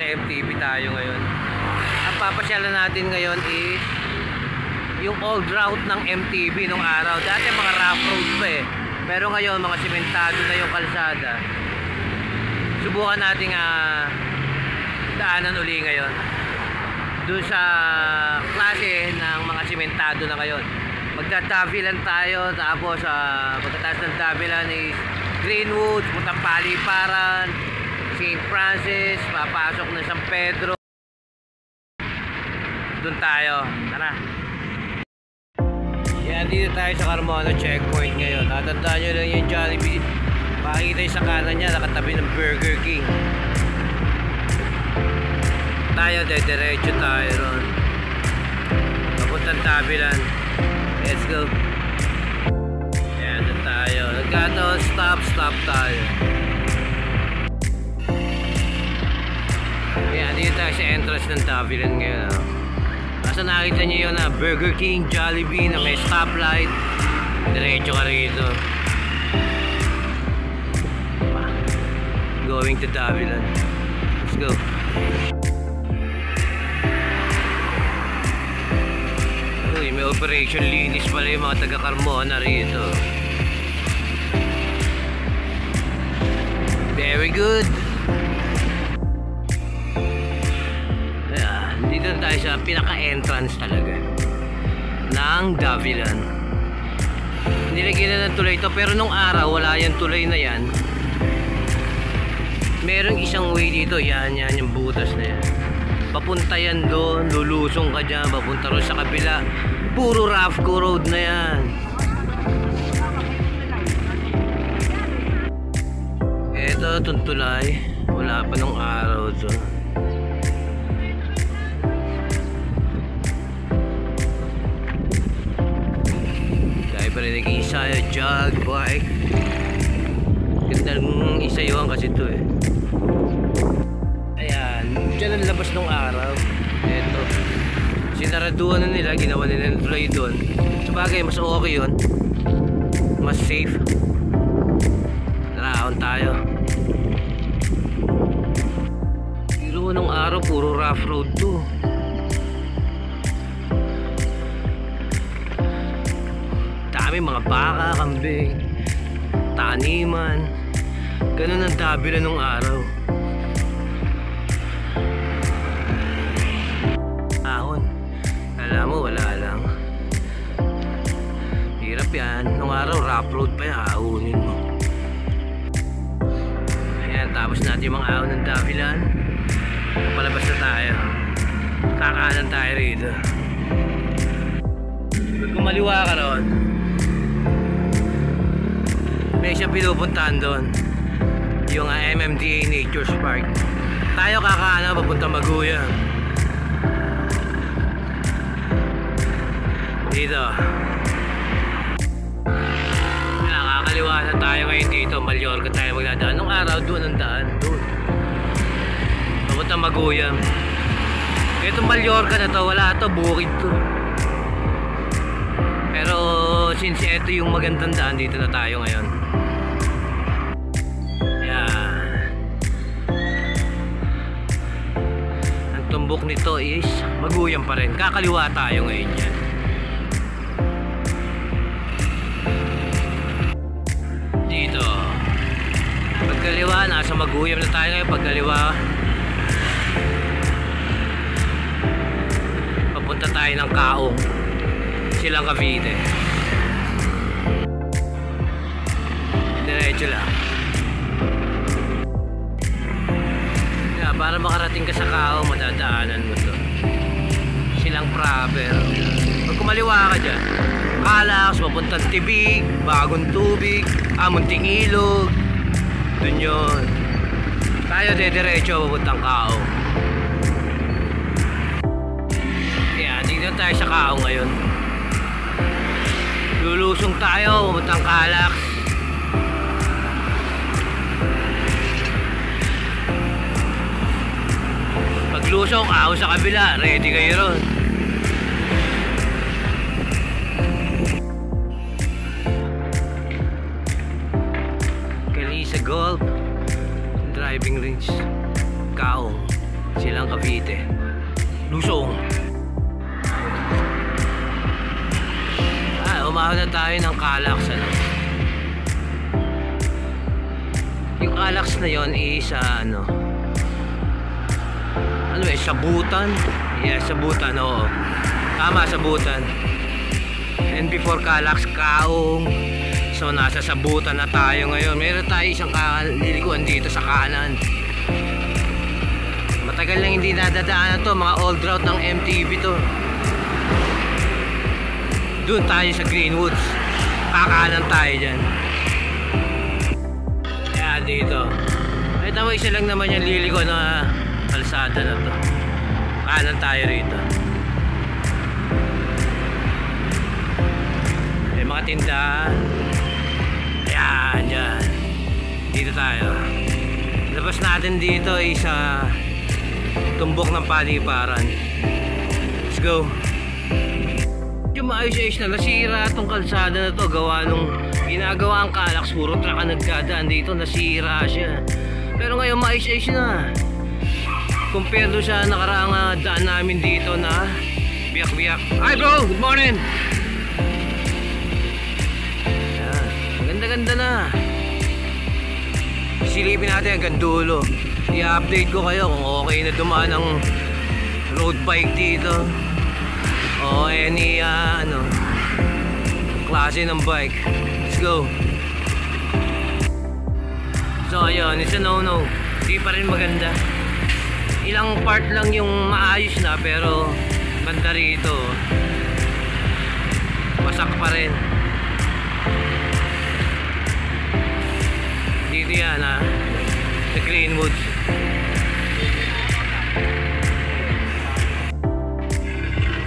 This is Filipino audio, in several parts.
MTB tayo ngayon. Ang papasyalan natin ngayon is yung old route ng MTB nung araw. Dati mga rough road pa eh. Pero ngayon mga simentado na yung kalsada. Subukan nating daanan uli ngayon doon sa klase ng mga simentado na ngayon. Magdadavilan tayo, tapos pagkatapos ng Davilan is Greenwood, puntang Paliparan, St. Francis, papasok na San Pedro. Doon tayo, tara. Yan, dito tayo sa Carmona checkpoint ngayon. Tatandaan nyo lang yung Jollibee. Makikita yung sa kanan niya, nakatabi ng Burger King. Tayo, diretso tayo ron. Papuntang Davilan. Let's go. Yan, doon tayo. Nagkataon, stop tayo. Yan, dito tayo sa entrance ng Davilan ngayon. Basta nakita nyo yun na Burger King, Jollibee na may stoplight. Diretso ka rito. Going to Davilan. Let's go. Uy, may operation linis pala yung mga taga Carmona rito. Very good. Dito tayo sa pinaka-entrance talaga ng Davilan. Nilagyan na ng tulay ito, pero nung araw wala yung tulay na yan. Merong isang way dito, yan yung butas na yan. Papunta yan doon, lulusong ka dyan, papunta rin sa kabila. Puro Rafco Road na yan. Eto, itong tulay, wala pa nung araw to. Parinig yung isa, jog, bike. Ganda ng isayuhan kasi ito eh. Ayan, dyan ang labas ng araw. Eto, sinaraduan na nila, ginawa nila ng tulay doon. Sabagay, mas okay yun, mas safe. Naraon tayo. Pero nung araw puro rough road to. May mga baka, kambing, taniman. Ganun ang Davilan nung araw. Ahon, alam mo, wala lang. Hirap yan. Nung araw, rough road pa yan, ahonin mo. Ayan, tapos natin yung mga ahon ng Davilan. Palabas na tayo. Kakanan tayo rito. Kung maliwa ka ron, may siya pinupuntahan doon, yung MMDA Nature Park. Tayo kakaano papunta Maguya. Dito nakakaliwa na tayo ngayon dito. Mallorca tayo magdadaan. Nung araw doon ang daan, doon papunta Maguya. Itong Mallorca na to, wala to, bukid to. Pero since ito yung magandang daan, dito na tayo ngayon. Tumbok nito is Maguyan pa rin. Kakaliwa tayo ngayon dyan. Dito pagkaliwa, nasa Maguyan na tayo ngayon. Pagkaliwa, papunta tayo ng Kaong, Silang Cavite. Diretso lang. Para makarating ka sa Kaong, madadaanan mo to. Silang proper. Pag kumaliwa ka dyan, Calax, papuntang Tibig, Bagong Tubig, Munting Ilog. Dun yun. Tayo diretso papuntang Kaong. Kaya dito tayo sa Kaong ngayon. Lulusong tayo papuntang Calax. Lusong, ako sa kabila, ready kayo ron. Kalisa Golf driving range, Kaong. Silang Cavite. Lusong. Umahon na tayo ng Calax, ano. Yung Calax na yon is ano Sabutan. Yes, Sabutan, oo. Tama, Sabutan. And before Calax, Kaong. So nasa Sabutan na tayo ngayon. Meron tayo isang lilikuan dito sa kanan. Matagal lang hindi nadadaanan to. Mga old route ng MTV to. Doon tayo sa Greenwoods. Kakanan tayo dyan. Kaya dito. Ay tama, isa lang naman yung liliko na kalsada na to. Kanan tayo rito. May mga tindahan. Ayan, dyan. Dito tayo. Labas natin dito ay sa tumbok ng paliparan. Let's go. Yung maayos-ayos na nasira itong kalsada na to. Gawa nung ginagawa ang Calax, puro truck ang nagdadaan dito, nasira siya. Pero ngayon maayos-ayos na. Compare doon sa nakaraang daan namin dito na biyak-biyak. Hi bro, good morning. Ayan, ganda-ganda na. Silipin natin hanggang dulo. I-update ko kayo kung okay na dumaan ang road bike dito o any klase ng bike. Let's go. So ayun, it's a no-no. Hindi pa rin maganda. Ilang part lang yung maayos na, pero banda rito wasak pa rin. Dito yan sa Greenwoods.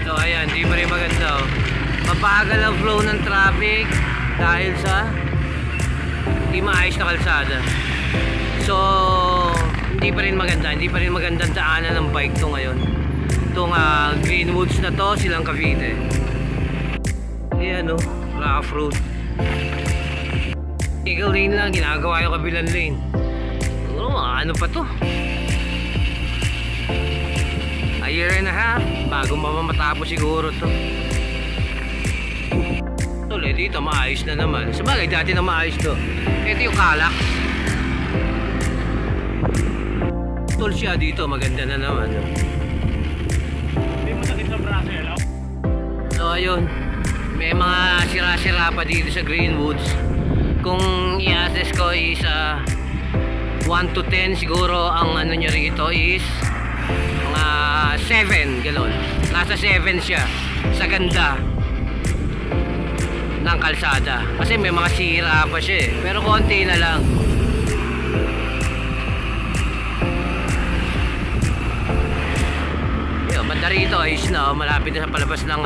So ayan, di pa rin maganda, oh. Mabagal ang flow ng traffic dahil sa hindi maayos na kalsada. So hindi pa rin magandang daanan ng bike to ngayon. Itong Greenwoods na to, silang Cavite. Ayan, rough road. Eagle lane lang, ginagawa yung kabilang lane. Ano pa to? A year and a half bago matapos siguro to. Tuloy dito maayos na naman. Sabagay dati na maayos to. Ito yung Calax. Tol siya dito, maganda na naman. Hindi mo sakit sa braso, hello? So ayun, may mga sira-sira pa dito sa Greenwoods. Kung i-assess ko is 1 to 10 siguro, ang ano niya rito is mga 7, gano'n. Nasa 7 siya sa ganda ng kalsada. Kasi may mga sira pa siya, pero konti na lang. Yun, banda rito ayos na, malapit na sa palabas ng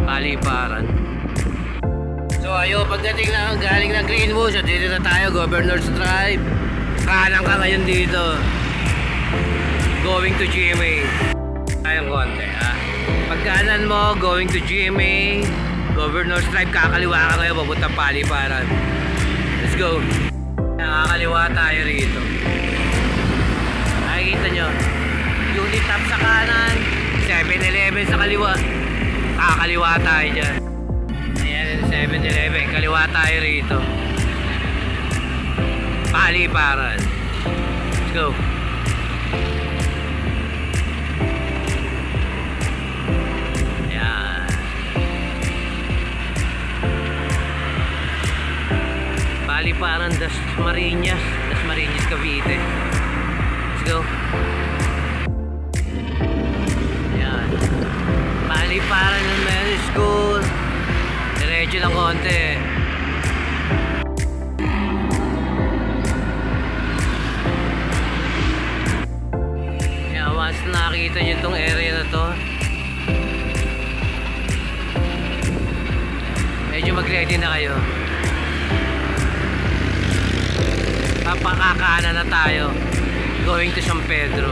paliparan. So ayun, pagdating na galing ng Greenwoods, dito na tayo, Governor's Drive. Kanan ka ngayon dito, going to GMA. Tayong konti, pagkanan mo, going to GMA, Governor's Drive, kakaliwa ka ngayon, papuntang paliparan. Let's go. Nakakaliwa tayo rito. Nakikita nyo, unit top sa kanan, 7-Eleven sa kaliwa. Kakaliwa tayo dyan. 7-Eleven, kaliwa tayo rito. Paliparan. Let's go. Ayan. Paliparan, Dasmariñas, Cavite. Let's go. Ayan. Paliparan ng Mary School. Diretso lang konti. Kaya once nakita nyo itong area na to, medyo mag-ready na kayo. Papakakanan na tayo, going to San Pedro.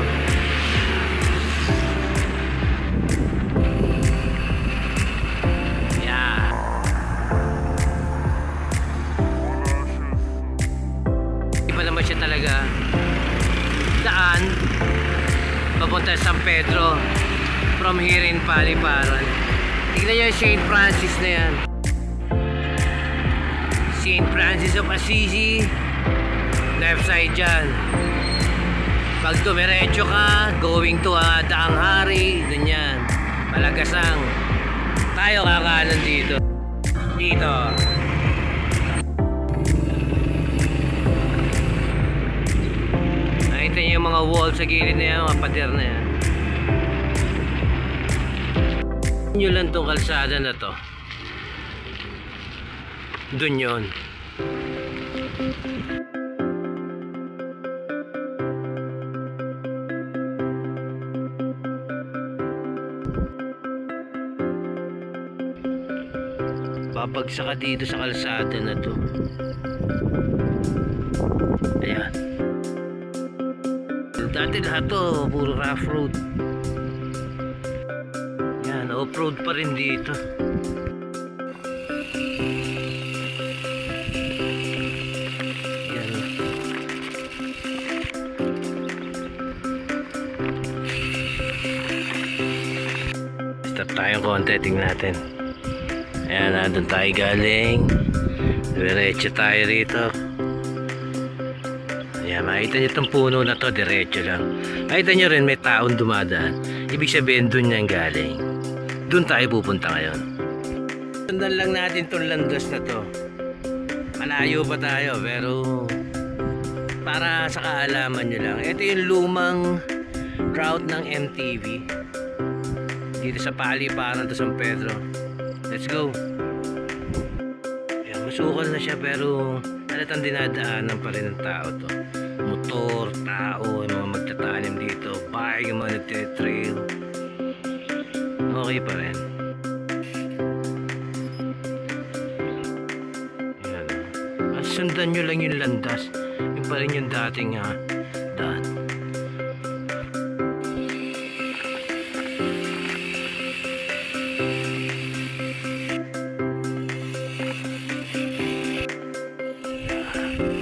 Siya talaga daan papunta San Pedro from here in Paliparan. Tignan nyo yung St. Francis na yan. St. Francis of Assisi, left side dyan. Pag dumiretso ka, going to Daang Hari, dun yan. Malagasang. Tayo kakanan dito. Dito. Nakita niyo yung mga wall sa gilid na yan, mga pader na yan. Nyo lang tong kalsada na to. Dun yun. Babagsak ka dito sa kalsada na to. Ayan. Dati lahat to puro rough road. Yan, off-road pa rin dito. Yan. Stop tayo konti, tingnan natin. Ayan, doon tayo galing. Diretso tayo rito. Ayan, makita nyo itong puno na to, diretso lang. Makita nyo rin may taon dumadaan. Ibig sabihin doon niyang galing. Doon tayo pupunta ngayon. Sundan lang natin itong landas na to. Malayo pa tayo, pero para sa kaalaman nyo lang, ito yung lumang route ng MTV dito sa Paliparan to San Pedro. Let's go. Ayan, masukal na siya, pero halatang dinadaanan pa rin ng tao to. Motor, tao, yung mga magtatanim dito, bike, yung mga nagtitrail. Okay pa rin. Ayan. At sundan nyo lang yung landas. Yung pa rin yung dating daan.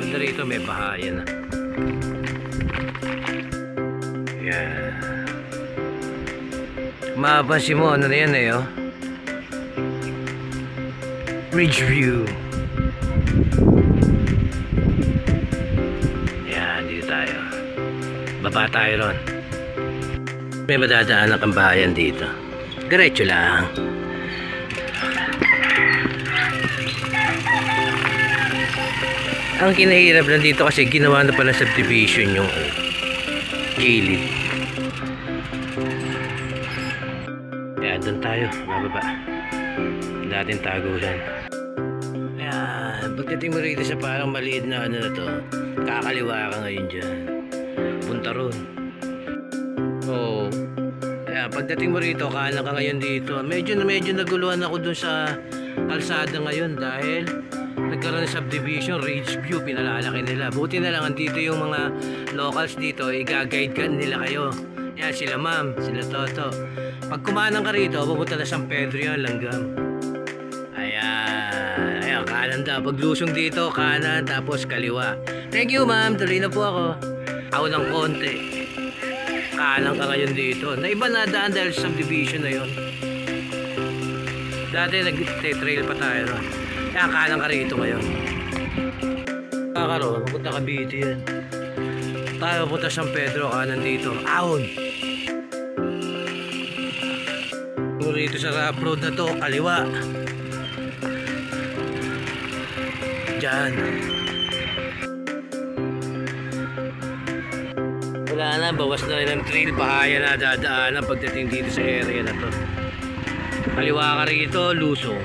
Banda rito may bahaya na. Ayan. Mapapansin mo, ano na yan eh, oh? Ridgeview. Ayan, dito tayo. Baba tayo ron. May madadaanan kang bahayan dito. Diretso lang. Ang kinahirap lang dito kasi ginawa na pala subdivision yung gilid. Kaya doon tayo, bababa. Dating tagulan. Ayan, pagdating mo rito sa parang maliit na ano na to, kakaliwa ka ngayon dyan. Punta ron. Oo. Kaya pagdating mo rito, kanan ka ngayon dito. Medyo naguluhan ako dun sa kalsada ngayon dahil nagkaroon ng subdivision, Ridgeview, pinalalaki nila. Buti na lang andito yung mga locals dito, i-guide ka nila kayo. Yan, sila ma'am, sila toto. Pag kumanan ka rito, pupunta na San Pedro yan, langgam. Ayan, ayan, kanan daw. Pag lusong dito, kanan, tapos kaliwa. Thank you ma'am, tuloy na po ako. Ako ng konti. Kanan ka ngayon dito. Na iba na daan dahil subdivision na yun. Dati nag-trail pa tayo ron. Kaya kanan ka rito ngayon. Kakaroon, pupunta Cavite yan. Tayo punta San Pedro, kanan dito. Ahon! Rito sa rough road na to, kaliwa. Diyan. Wala na, bawas na rin ang trail. Bahaya na dadaanan pagdating dito sa area na to. Kaliwa ka rito, lusong.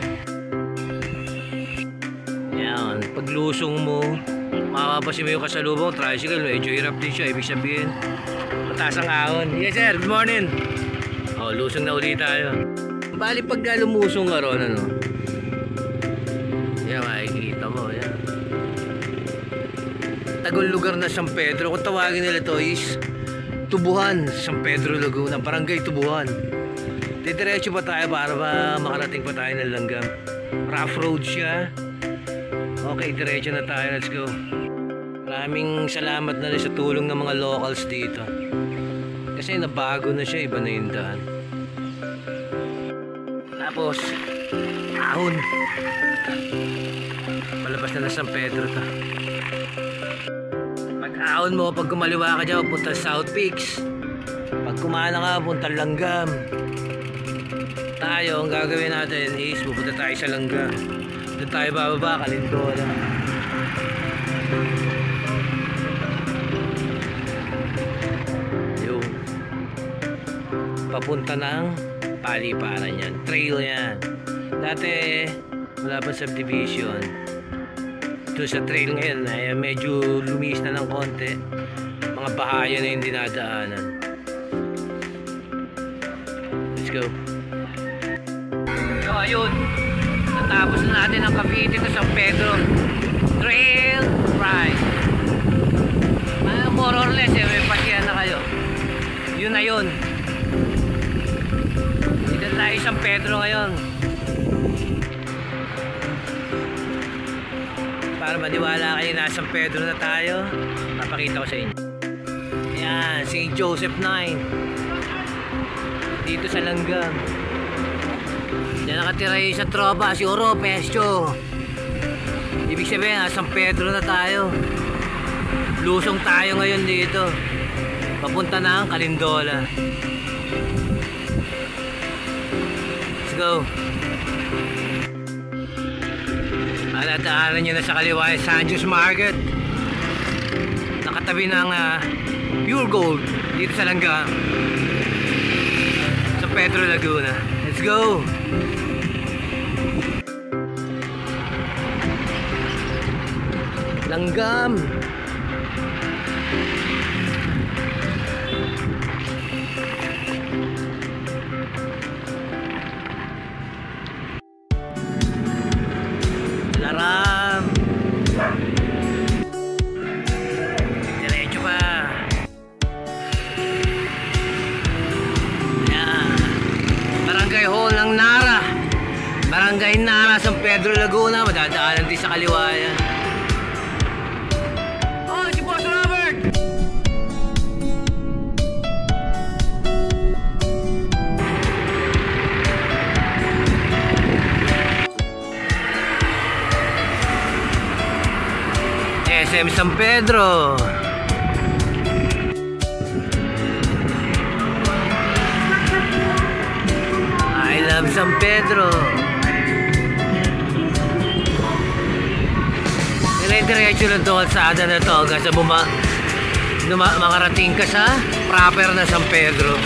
Yan, pag lusong mo, makapapasin mo yung kasalubong, tricycle, medyo hirap din siya. Ibig sabihin, mataas ang ahon. Yes sir, good morning. Oh, lusong na ulit tayo. Bali pagka lumusong ka ron, ano? Yan, makikita mo, yan. Tagong lugar na San Pedro. Kung tawagin nila to is Tubuhan, San Pedro Laguna, Barangay Tubuhan. Didiretso pa tayo para ba makarating pa tayo ng langgam. Rough road siya. Okay, diretso na tayo. Let's go. Maraming salamat na rin sa tulong ng mga locals dito. Kasi nabago na siya, iba na yung daan. Tapos ahon, palabas na San Pedro to. Pag ahon mo, pag kumaliwa ka dyan, punta South Peaks. Pag kumana ka, punta Langgam. Tayo, ang gagawin natin is pupunta tayo sa Langgam. Doon tayo bababa, Calindola. Yung papunta ng paliparan yan, trail yan. Dati wala pa subdivision. Ito sa trail ngayon ay medyo lumis na ng konti. Mga bahaya na yung dinadaanan. Let's go. So ayun, natapos na natin ang Cavite to San Pedro trail ride. More or less may pasiyan na kayo. Yun na yun. Dito tayo San Pedro ngayon. Para maniwala kayo na San Pedro na tayo, papakita ko sa inyo. Yan, St. Joseph 9. Dito sa Langgam. Diyan nakatira yung sa tropa, si Oro Pescio. Ibig sabihin, San Pedro na tayo. Lusong tayo ngayon dito. Papunta na ang Calindola. Let's go. Alataanan nyo na sa kaliwa yung San Jose Market. Nakatabi ng Pure Gold dito sa Langgam, sa Pedro Laguna. Let's go. Langgam. Laram. Diretso pa. Yan. Barangay Hall ng Nara. Barangay Nara, San Pedro Laguna. Madadaanan din sa kaliwa yan. Oh, si Boss Robert! SM San Pedro. I love San Pedro. Dire-diretso lang ito kalsada na ito hanggang sa makarating ka sa proper na San Pedro.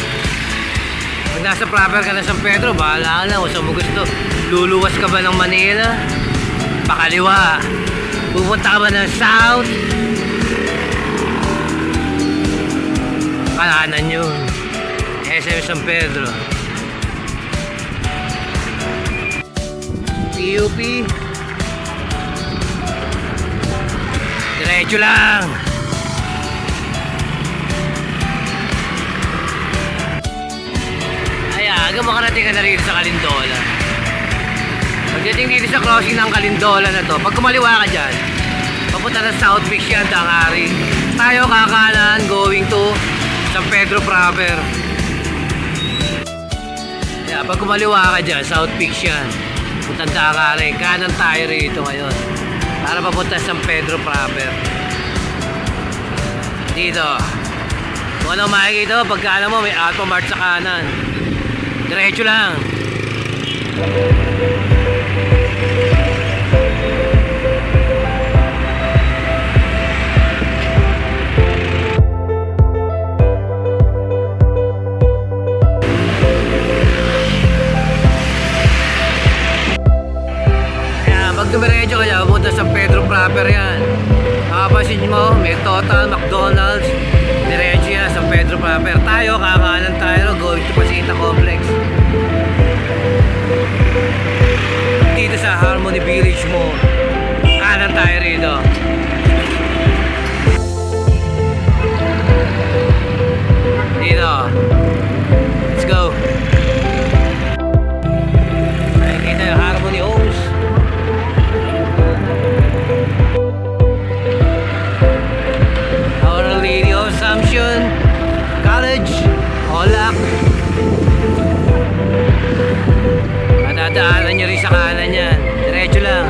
Pag nasa proper ka na San Pedro, bahala ka na kung saan mo gusto. Luluwas ka ba ng Manila? Pakaliwa. Pupunta ka ba ng South? Kanan yun. SM San Pedro. PUP. Diretso lang. Ay, aga makarating ka na rito sa Calindola. Pagdating dito sa crossing ng Calindola na to, pag kumaliwa ka dyan, papunta na South Peaks yan, Tangari. Tayo kakanan, going to San Pedro proper. Yeah, pag kumaliwa ka dyan, South Peaks yan, puntang Tangari. Kanan tayo rito ngayon para papunta sa San Pedro proper. Dito, kung ano makikita mo, pagkaanan mo may Alpha Mart sa kanan. Diretso lang. Pag dumiretso ka dyan, pupunta sa Pedro proper yan. Makapasin mo, may Total, McDonald's. Diretso yan sa Pedro proper. Tayo, kakanan tayo, going to Pasita Complex. Dito sa Harmony Village Mall. Kanan tayo rito. Dito. Let's go. Nakikita yung Harmony Homes. Our Lady of Assumption College. Tolak. Matadaanan nyo rin sa kanan yan. Diretso lang.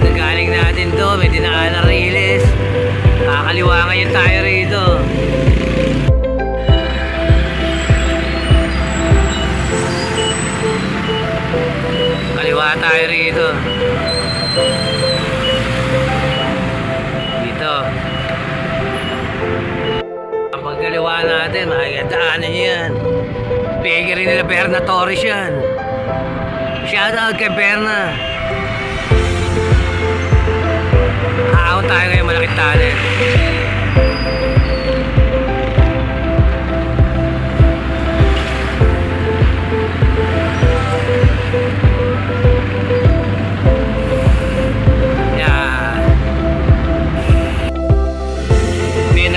Nagaling natin to, may dinaanan Riles. Kakaliwa ngayon tayo rito. Kaliwa tayo rito. Dito. Kapag kaliwa natin, makikitaanan nyo yan. Bakery nila Berna Torres yan. Shoutout kay Berna. Aawon tayo ngayon, malaking talent.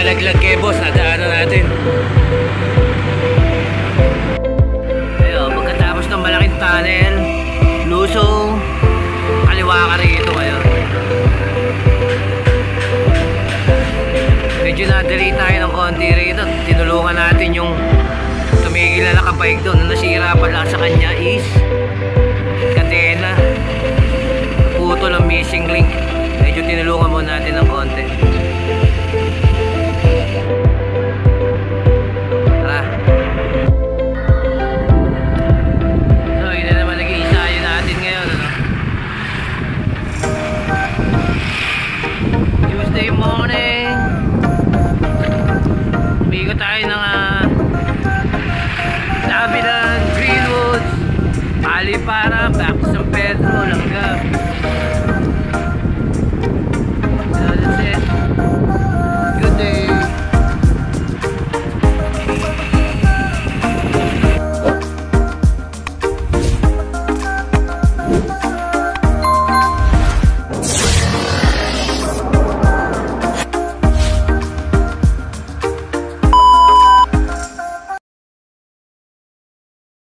Nalaglag kay boss, nadaanan natin. Ayun, pagkatapos ng malaking tunnel, lusong, kaliwa ka rito ngayon. Medyo na-delay tayo ng konti rito. Tinulungan natin yung tumigil na nakabike doon. Nasira pala sa kanya is kadena. Putol ang missing link. Medyo tinulungan mo natin ng konti. Tuesday morning, umigo tayo ng Davidan, Greenwoods, Alipara, back